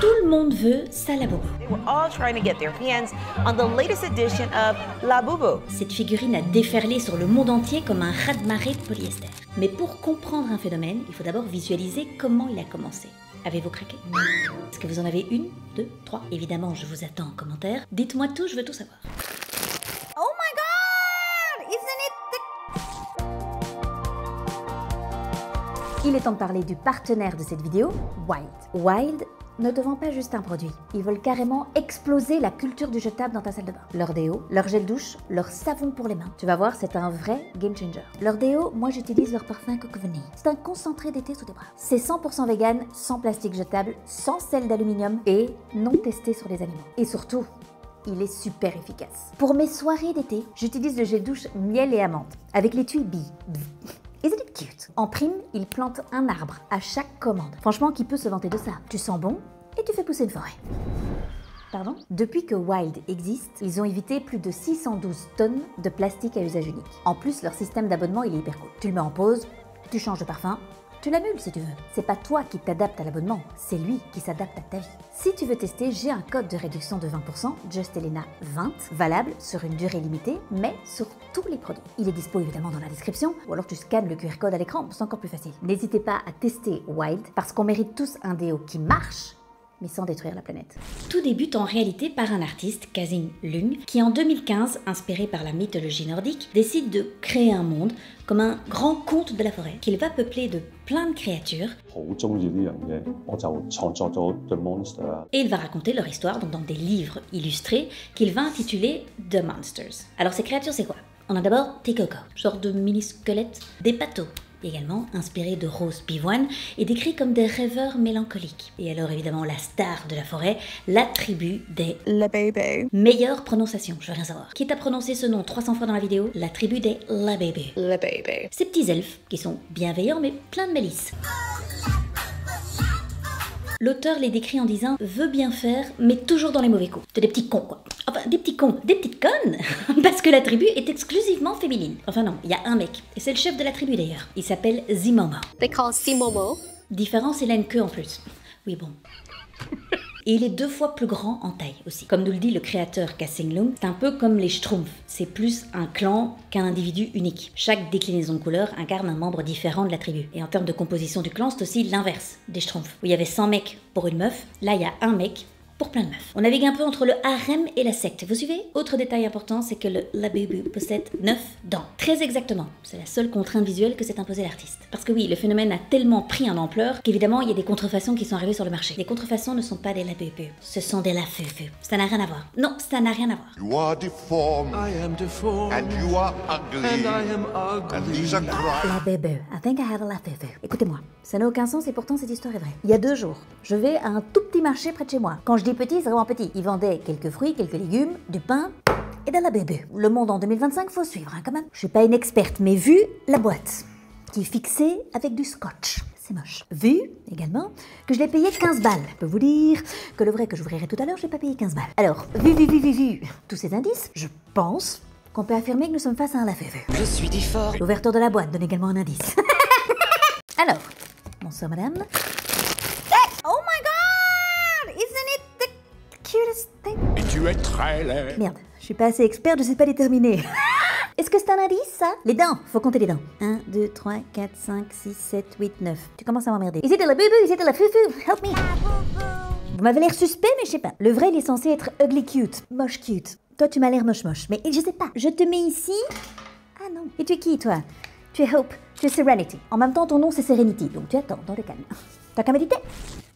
Tout le monde veut sa Labubu. They were all trying to get their hands on the latest edition of Labubu. Cette figurine a déferlé sur le monde entier comme un raz-de-marée de polyester. Mais pour comprendre un phénomène, il faut d'abord visualiser comment il a commencé. Avez-vous craqué? Est-ce que vous en avez une, deux, trois? Évidemment, je vous attends en commentaire. Dites-moi tout, je veux tout savoir. Oh my god! Isn't it the... Il est temps de parler du partenaire de cette vidéo, Wild. Wild ne te vend pas juste un produit. Ils veulent carrément exploser la culture du jetable dans ta salle de bain. Leur déo, leur gel douche, leur savon pour les mains. Tu vas voir, c'est un vrai game changer. Leur déo, moi j'utilise leur parfum Coco Vanille. C'est un concentré d'été sous tes bras. C'est 100% vegan, sans plastique jetable, sans sel d'aluminium et non testé sur les animaux. Et surtout, il est super efficace. Pour mes soirées d'été, j'utilise le gel douche miel et amande avec l'étui Bee. Isn't it cute? En prime, il plante un arbre à chaque commande. Franchement, qui peut se vanter de ça? Tu sens bon et tu fais pousser une forêt. Pardon? Depuis que Wild existe, ils ont évité plus de 612 tonnes de plastique à usage unique. En plus, leur système d'abonnement, il est hyper cool. Tu le mets en pause, tu changes de parfum, tu l'annules si tu veux. C'est pas toi qui t'adaptes à l'abonnement, c'est lui qui s'adapte à ta vie. Si tu veux tester, j'ai un code de réduction de 20%, JustElena20, valable sur une durée limitée, mais sur tous les produits. Il est dispo évidemment dans la description, ou alors tu scannes le QR code à l'écran, c'est encore plus facile. N'hésitez pas à tester Wild, parce qu'on mérite tous un déo qui marche, mais sans détruire la planète. Tout débute en réalité par un artiste, Kasin Lung, qui en 2015, inspiré par la mythologie nordique, décide de créer un monde comme un grand conte de la forêt, qu'il va peupler de plein de créatures. Et il va raconter leur histoire donc dans des livres illustrés qu'il va intituler The Monsters. Alors ces créatures c'est quoi? On a d'abord Tekoko, genre de mini-squelette, des patos, également inspirés de roses pivoines et décrits comme des rêveurs mélancoliques. Et alors évidemment la star de la forêt, la tribu des Labébé. Meilleure prononciation, je veux rien savoir. Quitte à prononcer ce nom 300 fois dans la vidéo, la tribu des Labébé. Labébé. Ces petits elfes qui sont bienveillants mais pleins de malice. L'auteur les décrit en disant « veut bien faire, mais toujours dans les mauvais coups ». C'est des petits cons, quoi. Enfin, des petits cons, des petites connes, parce que la tribu est exclusivement féminine. Enfin non, il y a un mec, et c'est le chef de la tribu d'ailleurs. Il s'appelle Zimomo. They call Simomo. Différence, il a une queue en plus. Oui, bon. Et il est 2 fois plus grand en taille aussi. Comme nous le dit le créateur Kasin Lung, c'est un peu comme les Schtroumpfs. C'est plus un clan qu'un individu unique. Chaque déclinaison de couleur incarne un membre différent de la tribu. Et en termes de composition du clan, c'est aussi l'inverse des Schtroumpfs. Où il y avait 100 mecs pour une meuf, là il y a un mec pour plein de meufs. On navigue un peu entre le harem et la secte. Vous suivez? Autre détail important, c'est que le Labubu possède 9 dents. Très exactement. C'est la seule contrainte visuelle que s'est imposée l'artiste. Parce que oui, le phénomène a tellement pris en ampleur qu'évidemment, il y a des contrefaçons qui sont arrivées sur le marché. Les contrefaçons ne sont pas des Labubu. Ce sont des Lafufu. Ça n'a rien à voir. Non, ça n'a rien à voir. You are deformed. I am deformed. And you are ugly. And I am ugly. And these are crimes. La bébé, I think I have a lafufu. Écoutez-moi, ça n'a aucun sens et pourtant cette histoire est vraie. Il y a 2 jours, je vais à un tout petit marché près de chez moi. Quand je dis petit, c'est vraiment petit. Ils vendaient quelques fruits, quelques légumes, du pain et de la bébé. Le monde en 2025, faut suivre quand même. Je suis pas une experte, mais vu la boîte, qui est fixée avec du scotch. C'est moche. Vu, également, que je l'ai payé 15 balles. Je peux vous dire que le vrai que j'ouvrirai tout à l'heure, je l'ai pas payé 15 balles. Alors, vu, tous ces indices, je pense qu'on peut affirmer que nous sommes face à un lafufu. Je suis difforme. L'ouverture de la boîte donne également un indice. Alors, bonsoir madame. Oh my god! Isn't it the cutest thing? Et tu es très laid. Merde, je suis pas assez experte, je sais pas déterminer. Est-ce que c'est un indice, ça? Les dents, faut compter les dents. 1, 2, 3, 4, 5, 6, 7, 8, 9. Tu commences à m'emmerder. Is it la bubu? Is it la fufu? Help me. Vous m'avez l'air suspect, mais je sais pas. Le vrai, il est censé être ugly cute. Moche cute. Toi, tu m'as l'air moche. Mais je sais pas. Je te mets ici. Ah non. Et tu es qui, toi? Tu es Hope. Tu es Serenity. En même temps, ton nom, c'est Serenity. Donc tu attends, dans le calme. T'as qu'à méditer.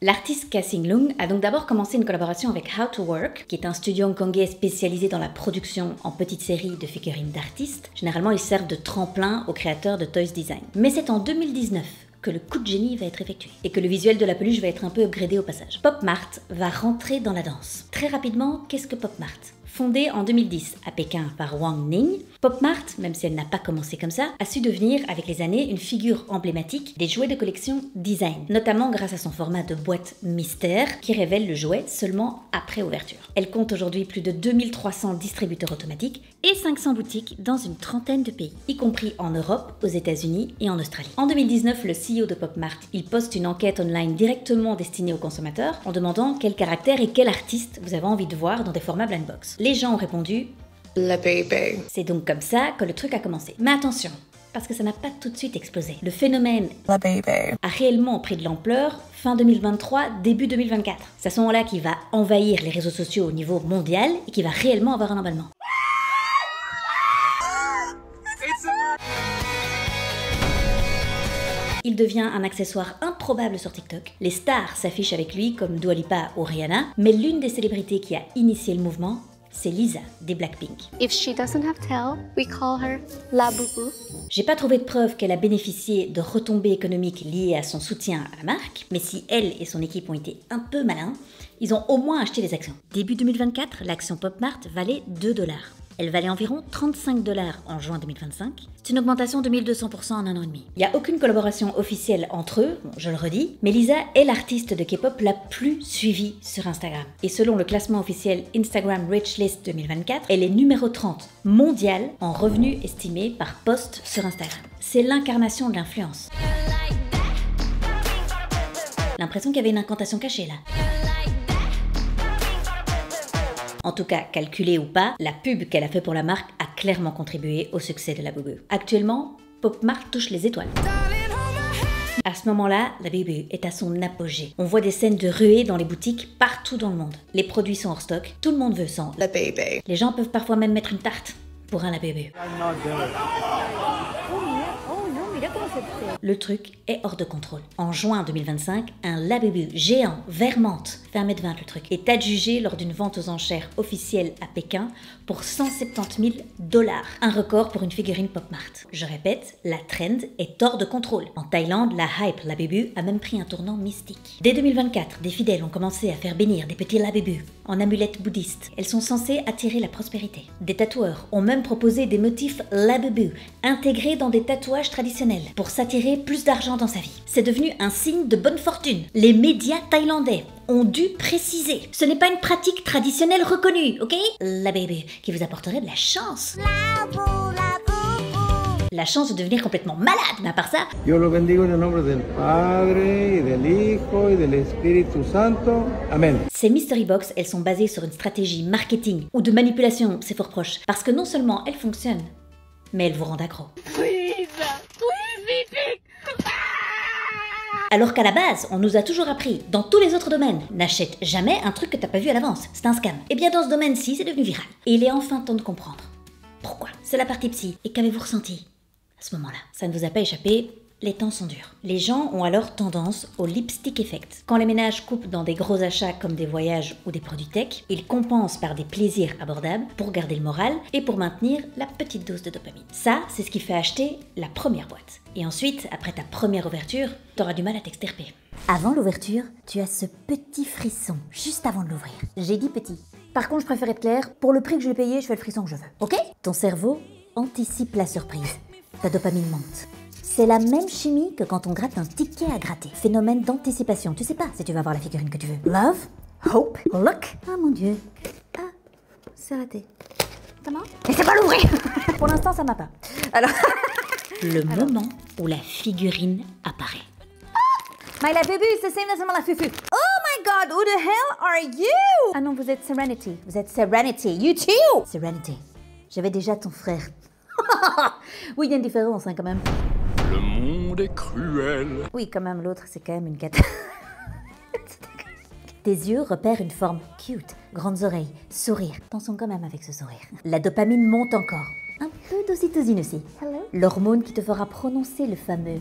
L'artiste Kasin Lung a donc d'abord commencé une collaboration avec How to Work, qui est un studio hongkongais spécialisé dans la production en petites séries de figurines d'artistes. Généralement, ils servent de tremplin aux créateurs de Toys Design. Mais c'est en 2019 que le coup de génie va être effectué et que le visuel de la peluche va être un peu upgradé au passage. Pop Mart va rentrer dans la danse. Très rapidement, qu'est-ce que Pop Mart? Fondée en 2010 à Pékin par Wang Ning, Pop Mart, même si elle n'a pas commencé comme ça, a su devenir avec les années une figure emblématique des jouets de collection design, notamment grâce à son format de boîte mystère qui révèle le jouet seulement après ouverture. Elle compte aujourd'hui plus de 2300 distributeurs automatiques et 500 boutiques dans une trentaine de pays, y compris en Europe, aux États-Unis et en Australie. En 2019, le CEO de Pop Mart, il poste une enquête online directement destinée aux consommateurs en demandant quel caractère et quel artiste vous avez envie de voir dans des formats blind box. Les gens ont répondu La baby. C'est donc comme ça que le truc a commencé. Mais attention, parce que ça n'a pas tout de suite explosé. Le phénomène La baby. a réellement pris de l'ampleur fin 2023, début 2024. C'est à ce moment-là qu'il va envahir les réseaux sociaux au niveau mondial et qu'il va réellement avoir un emballement. Il devient un accessoire improbable sur TikTok. Les stars s'affichent avec lui comme Dua Lipa ou Rihanna, mais l'une des célébrités qui a initié le mouvement, c'est Lisa des Blackpink. If she doesn't have tail, we call her Labubu. J'ai pas trouvé de preuve qu'elle a bénéficié de retombées économiques liées à son soutien à la marque, mais si elle et son équipe ont été un peu malins, ils ont au moins acheté des actions. Début 2024, l'action Pop Mart valait 2$. Elle valait environ 35$ en juin 2025. C'est une augmentation de 1200% en un an et demi. Il n'y a aucune collaboration officielle entre eux, bon, je le redis, mais Lisa est l'artiste de K-pop la plus suivie sur Instagram. Et selon le classement officiel Instagram Rich List 2024, elle est numéro 30 mondial en revenus estimés par post sur Instagram. C'est l'incarnation de l'influence. L'impression qu'il y avait une incantation cachée là. En tout cas, calculée ou pas, la pub qu'elle a fait pour la marque a clairement contribué au succès de Labubu. Actuellement, Pop Mart touche les étoiles. À ce moment-là, Labubu est à son apogée. On voit des scènes de ruées dans les boutiques partout dans le monde. Les produits sont hors stock, tout le monde veut sans. La baby. Les gens peuvent parfois même mettre une tarte pour un Labubu. Le truc est hors de contrôle. En juin 2025, un Labubu géant, vermente, fait 1,20 m le truc, est adjugé lors d'une vente aux enchères officielle à Pékin pour 170 000 $. Un record pour une figurine Pop Mart. Je répète, la trend est hors de contrôle. En Thaïlande, la hype Labubu a même pris un tournant mystique. Dès 2024, des fidèles ont commencé à faire bénir des petits Labubu en amulettes bouddhistes. Elles sont censées attirer la prospérité. Des tatoueurs ont même proposé des motifs Labubu intégrés dans des tatouages traditionnels pour s'attirer plus d'argent dans sa vie. C'est devenu un signe de bonne fortune. Les médias thaïlandais ont dû préciser. Ce n'est pas une pratique traditionnelle reconnue, ok? Labubu, qui vous apporterait de la chance. La chance de devenir complètement malade, mais à part ça... Yo lo bendigo en el nombre del Padre, y del Hijo, y del Espíritu Santo. Amen. Ces mystery box, elles sont basées sur une stratégie marketing ou de manipulation, c'est fort proche. Parce que non seulement elles fonctionnent, mais elles vous rendent accro. Alors qu'à la base, on nous a toujours appris, dans tous les autres domaines, n'achète jamais un truc que t'as pas vu à l'avance, c'est un scam. Et bien dans ce domaine-ci, c'est devenu viral. Et il est enfin temps de comprendre. Pourquoi? C'est la partie psy. Et qu'avez-vous ressenti à ce moment-là? Ça ne vous a pas échappé, les temps sont durs. Les gens ont alors tendance au lipstick effect. Quand les ménages coupent dans des gros achats comme des voyages ou des produits tech, ils compensent par des plaisirs abordables pour garder le moral et pour maintenir la petite dose de dopamine. Ça, c'est ce qui fait acheter la première boîte. Et ensuite, après ta première ouverture, t'auras du mal à t'extirper. Avant l'ouverture, tu as ce petit frisson juste avant de l'ouvrir. J'ai dit petit. Par contre, je préfère être claire, pour le prix que je l'ai payé, je fais le frisson que je veux. Ok? Ton cerveau anticipe la surprise. Ta dopamine monte. C'est la même chimie que quand on gratte un ticket à gratter. Phénomène d'anticipation. Tu sais pas si tu vas avoir la figurine que tu veux. Love, hope, look. Ah mon dieu. Ah, c'est raté. Comment? Mais c'est pas l'ouvrir. Pour l'instant, ça m'a pas. Alors... Le moment où la figurine apparaît. My Labubu, c'est the same as my Fufu. Oh my god, who the hell are you? Ah non, vous êtes Serenity. Vous êtes Serenity. You too. Serenity. J'avais déjà ton frère. Oui, il y a une différence, hein, quand même. Le monde est cruel. Oui, quand même, l'autre, c'est quand même une cata. Tes yeux repèrent une forme cute, grandes oreilles, sourire. Attention quand même avec ce sourire. La dopamine monte encore. Un peu d'ocytocine aussi. L'hormone qui te fera prononcer le fameux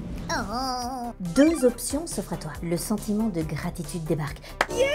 « Deux options s'offrent à toi. Le sentiment de gratitude débarque. Yeah!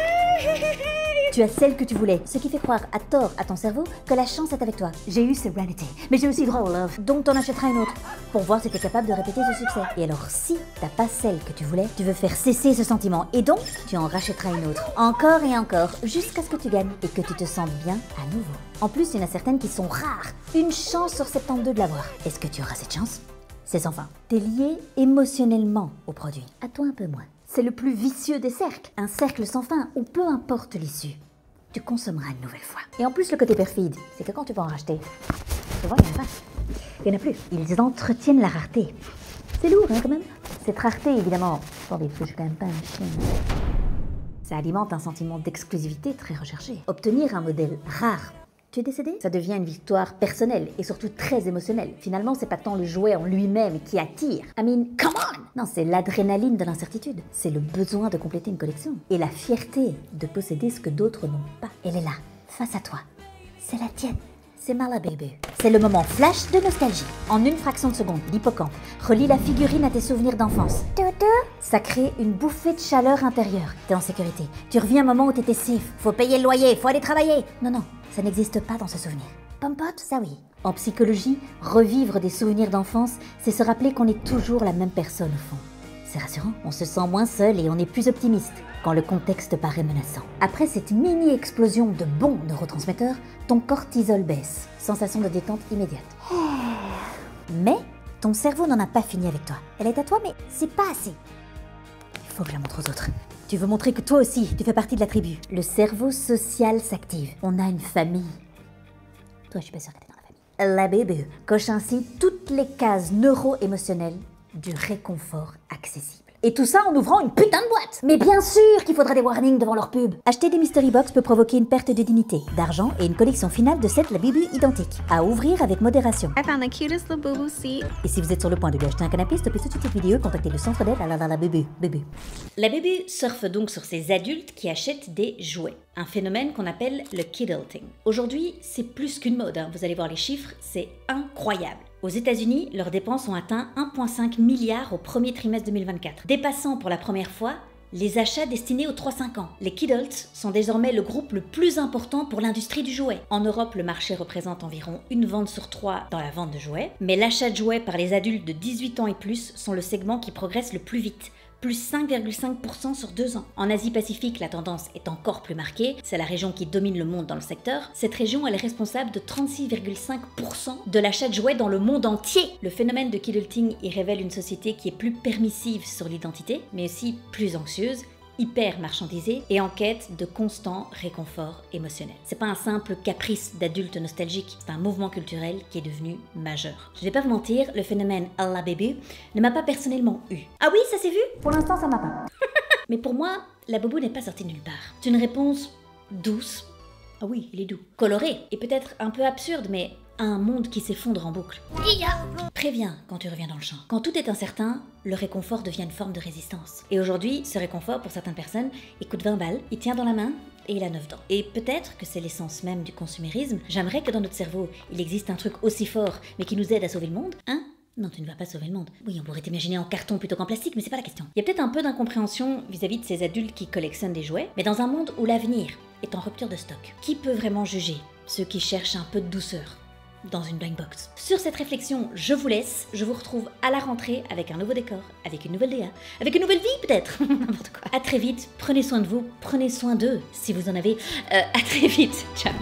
Tu as celle que tu voulais, ce qui fait croire à tort à ton cerveau que la chance est avec toi. J'ai eu Serenity, mais j'ai aussi droit au love, donc t'en achèteras une autre, pour voir si t'es capable de répéter ce succès. Et alors si t'as pas celle que tu voulais, tu veux faire cesser ce sentiment, et donc tu en rachèteras une autre, encore et encore, jusqu'à ce que tu gagnes et que tu te sentes bien à nouveau. En plus, il y en a certaines qui sont rares, une chance sur 72 de l'avoir. Est-ce que tu auras cette chance? C'est sans fin. T'es lié émotionnellement au produit, à toi un peu moins. C'est le plus vicieux des cercles, un cercle sans fin où peu importe l'issue, tu consommeras une nouvelle fois. Et en plus, le côté perfide, c'est que quand tu vas en racheter, souvent il n'y en a pas. Il n'y en a plus. Ils entretiennent la rareté. C'est lourd, hein, quand même. Cette rareté, évidemment. Attendez, parce que je suis quand même pas un chien. Ça alimente un sentiment d'exclusivité très recherché. Obtenir un modèle rare. Tu es décédé? Ça devient une victoire personnelle et surtout très émotionnelle. Finalement, c'est pas tant le jouet en lui-même qui attire. I mean, come on! Non, c'est l'adrénaline de l'incertitude. C'est le besoin de compléter une collection. Et la fierté de posséder ce que d'autres n'ont pas. Elle est là, face à toi. C'est la tienne. C'est Malababy. C'est le moment flash de nostalgie. En une fraction de seconde, l'hippocampe relie la figurine à tes souvenirs d'enfance. Ça crée une bouffée de chaleur intérieure. T'es en sécurité. Tu reviens un moment où t'étais safe. Faut payer le loyer, faut aller travailler. Non, non, ça n'existe pas dans ce souvenir. Pompot, ça oui. En psychologie, revivre des souvenirs d'enfance, c'est se rappeler qu'on est toujours la même personne au fond. C'est rassurant, on se sent moins seul et on est plus optimiste quand le contexte paraît menaçant. Après cette mini-explosion de bons neurotransmetteurs, ton cortisol baisse, sensation de détente immédiate. Mais ton cerveau n'en a pas fini avec toi. Elle est à toi, mais c'est pas assez. Il faut que je la montre aux autres. Tu veux montrer que toi aussi, tu fais partie de la tribu. Le cerveau social s'active. On a une famille. Toi, je suis pas sûre que t'es dans la famille. La bébé coche ainsi toutes les cases neuro-émotionnelles du réconfort accessible. Et tout ça en ouvrant une putain de boîte. Mais bien sûr qu'il faudra des warnings devant leur pub. Acheter des mystery box peut provoquer une perte de dignité, d'argent et une collection finale de 7 Labubu identiques. À ouvrir avec modération. I found the cutest Labubu seat. Et si vous êtes sur le point de lui acheter un canapé, stoppez tout de suite cette vidéo et contactez le centre d'aide à la Bubu. Labubu surfe donc sur ces adultes qui achètent des jouets. Un phénomène qu'on appelle le kidulting. Aujourd'hui, c'est plus qu'une mode, hein. Vous allez voir les chiffres, c'est incroyable. Aux États-Unis, leurs dépenses ont atteint 1,5 milliard au premier trimestre 2024, dépassant pour la première fois les achats destinés aux 3-5 ans. Les kidults sont désormais le groupe le plus important pour l'industrie du jouet. En Europe, le marché représente environ une vente sur 3 dans la vente de jouets, mais l'achat de jouets par les adultes de 18 ans et plus sont le segment qui progresse le plus vite, plus 5,5% sur 2 ans. En Asie-Pacifique, la tendance est encore plus marquée. C'est la région qui domine le monde dans le secteur. Cette région, elle est responsable de 36,5% de l'achat de jouets dans le monde entier. Le phénomène de kidulting y révèle une société qui est plus permissive sur l'identité, mais aussi plus anxieuse, hyper marchandisée et en quête de constant réconfort émotionnel. C'est pas un simple caprice d'adulte nostalgique, c'est un mouvement culturel qui est devenu majeur. Je vais pas vous mentir, le phénomène Labubu ne m'a pas personnellement eu. Ah oui, ça s'est vu? Pour l'instant, ça m'a pas. Mais pour moi, Labubu n'est pas sorti de nulle part. C'est une réponse douce. Ah oui, il est doux. Coloré et peut-être un peu absurde, mais un monde qui s'effondre en boucle. Préviens quand tu reviens dans le champ. Quand tout est incertain, le réconfort devient une forme de résistance. Et aujourd'hui, ce réconfort, pour certaines personnes, il coûte 20 balles, il tient dans la main et il a 9 dents. Et peut-être que c'est l'essence même du consumérisme. J'aimerais que dans notre cerveau, il existe un truc aussi fort, mais qui nous aide à sauver le monde, hein? Non, tu ne vas pas sauver le monde. Oui, on pourrait t'imaginer en carton plutôt qu'en plastique, mais c'est pas la question. Il y a peut-être un peu d'incompréhension vis-à-vis de ces adultes qui collectionnent des jouets, mais dans un monde où l'avenir est en rupture de stock, qui peut vraiment juger ceux qui cherchent un peu de douceur dans une blind box? Sur cette réflexion, je vous laisse. Je vous retrouve à la rentrée avec un nouveau décor, avec une nouvelle DA, avec une nouvelle vie peut-être. N'importe quoi. À très vite, prenez soin de vous, prenez soin d'eux si vous en avez. À très vite. Ciao.